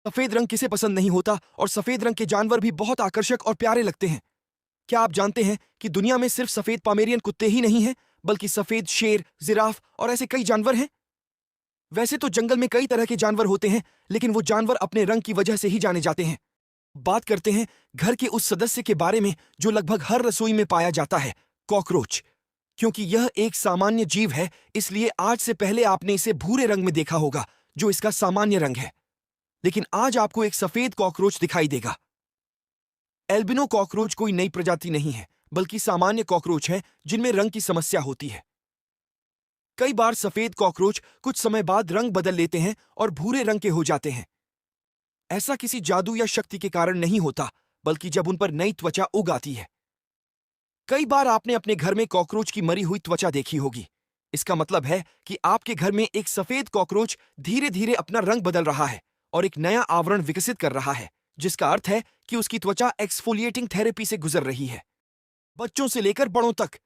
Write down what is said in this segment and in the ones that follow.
सफेद रंग किसे पसंद नहीं होता, और सफेद रंग के जानवर भी बहुत आकर्षक और प्यारे लगते हैं। क्या आप जानते हैं कि दुनिया में सिर्फ सफेद पामेरियन कुत्ते ही नहीं हैं, बल्कि सफेद शेर, जिराफ और ऐसे कई जानवर हैं। वैसे तो जंगल में कई तरह के जानवर होते हैं, लेकिन वो जानवर अपने रंग की वजह से ही जाने जाते हैं। बात करते हैं घर के उस सदस्य के बारे में जो लगभग हर रसोई में पाया जाता है, कॉकरोच। क्योंकि यह एक सामान्य जीव है, इसलिए आज से पहले आपने इसे भूरे रंग में देखा होगा, जो इसका सामान्य रंग है। लेकिन आज आपको एक सफेद कॉकरोच दिखाई देगा। एल्बिनो कॉकरोच कोई नई प्रजाति नहीं है, बल्कि सामान्य कॉकरोच है जिनमें रंग की समस्या होती है। कई बार सफेद कॉकरोच कुछ समय बाद रंग बदल लेते हैं और भूरे रंग के हो जाते हैं। ऐसा किसी जादू या शक्ति के कारण नहीं होता, बल्कि जब उन पर नई त्वचा उग आती है। कई बार आपने अपने घर में कॉकरोच की मरी हुई त्वचा देखी होगी। इसका मतलब है कि आपके घर में एक सफेद कॉकरोच धीरे धीरे अपना रंग बदल रहा है और एक नया आवरण विकसित कर रहा है, जिसका अर्थ है कि उसकी त्वचा एक्सफोलिएटिंग थेरेपी से गुजर रही है। बच्चों से लेकर बड़ों तक।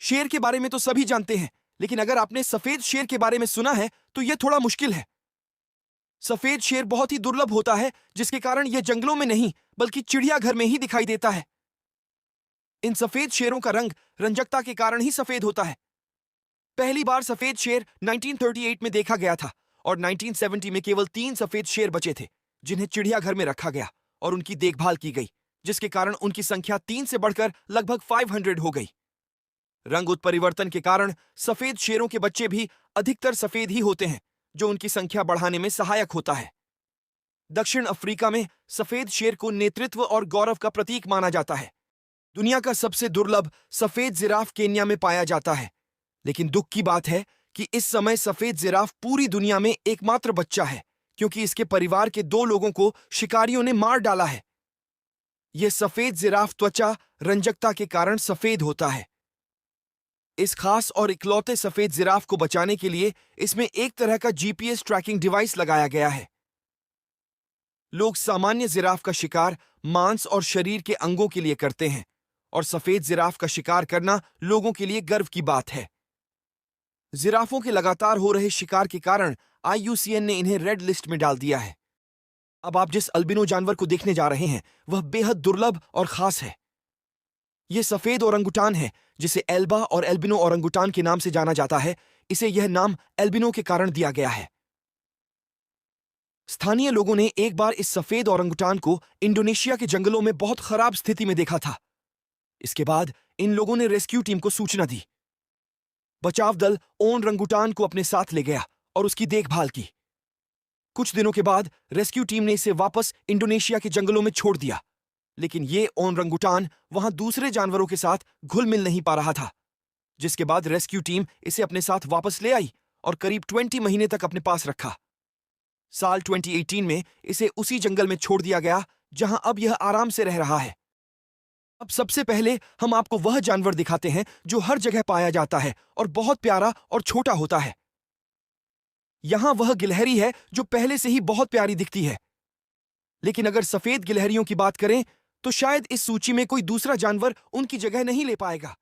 शेर के बारे में तो सभी जानते हैं, लेकिन अगर आपने सफेद शेर के बारे में सुना है तो यह थोड़ा मुश्किल है। सफेद शेर बहुत ही दुर्लभ होता है, जिसके कारण यह जंगलों में नहीं बल्कि चिड़ियाघर में ही दिखाई देता है। इन सफेद शेरों का रंग रंजकता के कारण ही सफेद होता है। पहली बार सफेद शेर 1938 में देखा गया था, और 1970 में केवल 3 सफेद शेर बचे थे, जिन्हें चिड़ियाघर में रखा गया और उनकी देखभाल की गई, जिसके कारण उनकी संख्या 3 से बढ़कर लगभग 500 हो गई। रंग उत्परिवर्तन के कारण सफेद शेरों के बच्चे भी अधिकतर सफेद ही होते हैं, जो उनकी संख्या बढ़ाने में सहायक होता है। दक्षिण अफ्रीका में सफेद शेर को नेतृत्व और गौरव का प्रतीक माना जाता है। दुनिया का सबसे दुर्लभ सफेद जिराफ केन्या में पाया जाता है, लेकिन दुख की बात है कि इस समय सफेद जिराफ पूरी दुनिया में एकमात्र बच्चा है, क्योंकि इसके परिवार के 2 लोगों को शिकारियों ने मार डाला है। यह सफेद जिराफ त्वचा रंजकता के कारण सफेद होता है। इस खास और इकलौते सफेद जिराफ को बचाने के लिए इसमें एक तरह का जीपीएस ट्रैकिंग डिवाइस लगाया गया है। लोग सामान्य जिराफ का शिकार मांस और शरीर के अंगों के लिए करते हैं, और सफेद जिराफ का शिकार करना लोगों के लिए गर्व की बात है। जिराफों के लगातार हो रहे शिकार के कारण आईयूसीएन ने इन्हें रेड लिस्ट में डाल दिया है। अब आप जिस अल्बिनो जानवर को देखने जा रहे हैं, वह बेहद दुर्लभ और खास है। यह सफेद ओरंगुटान है, जिसे एल्बा और एल्बिनो ओरंगुटान के नाम से जाना जाता है। इसे यह नाम एल्बिनो के कारण दिया गया है। स्थानीय लोगों ने एक बार इस सफेद ओरंगुटान को इंडोनेशिया के जंगलों में बहुत खराब स्थिति में देखा था। इसके बाद इन लोगों ने रेस्क्यू टीम को सूचना दी। बचाव दल ओरंगुटान को अपने साथ ले गया और उसकी देखभाल की। कुछ दिनों के बाद रेस्क्यू टीम ने इसे वापस इंडोनेशिया के जंगलों में छोड़ दिया, लेकिन ये ओरंगुटान वहां दूसरे जानवरों के साथ घुल मिल नहीं पा रहा था, जिसके बाद रेस्क्यू टीम इसे अपने साथ वापस ले आई और करीब 20 महीने तक अपने पास रखा। साल 2018 में इसे उसी जंगल में छोड़ दिया गया जहां अब यह आराम से रह रहा है। अब सबसे पहले हम आपको वह जानवर दिखाते हैं जो हर जगह पाया जाता है और बहुत प्यारा और छोटा होता है। यहां वह गिलहरी है जो पहले से ही बहुत प्यारी दिखती है, लेकिन अगर सफेद गिलहरियों की बात करें तो शायद इस सूची में कोई दूसरा जानवर उनकी जगह नहीं ले पाएगा।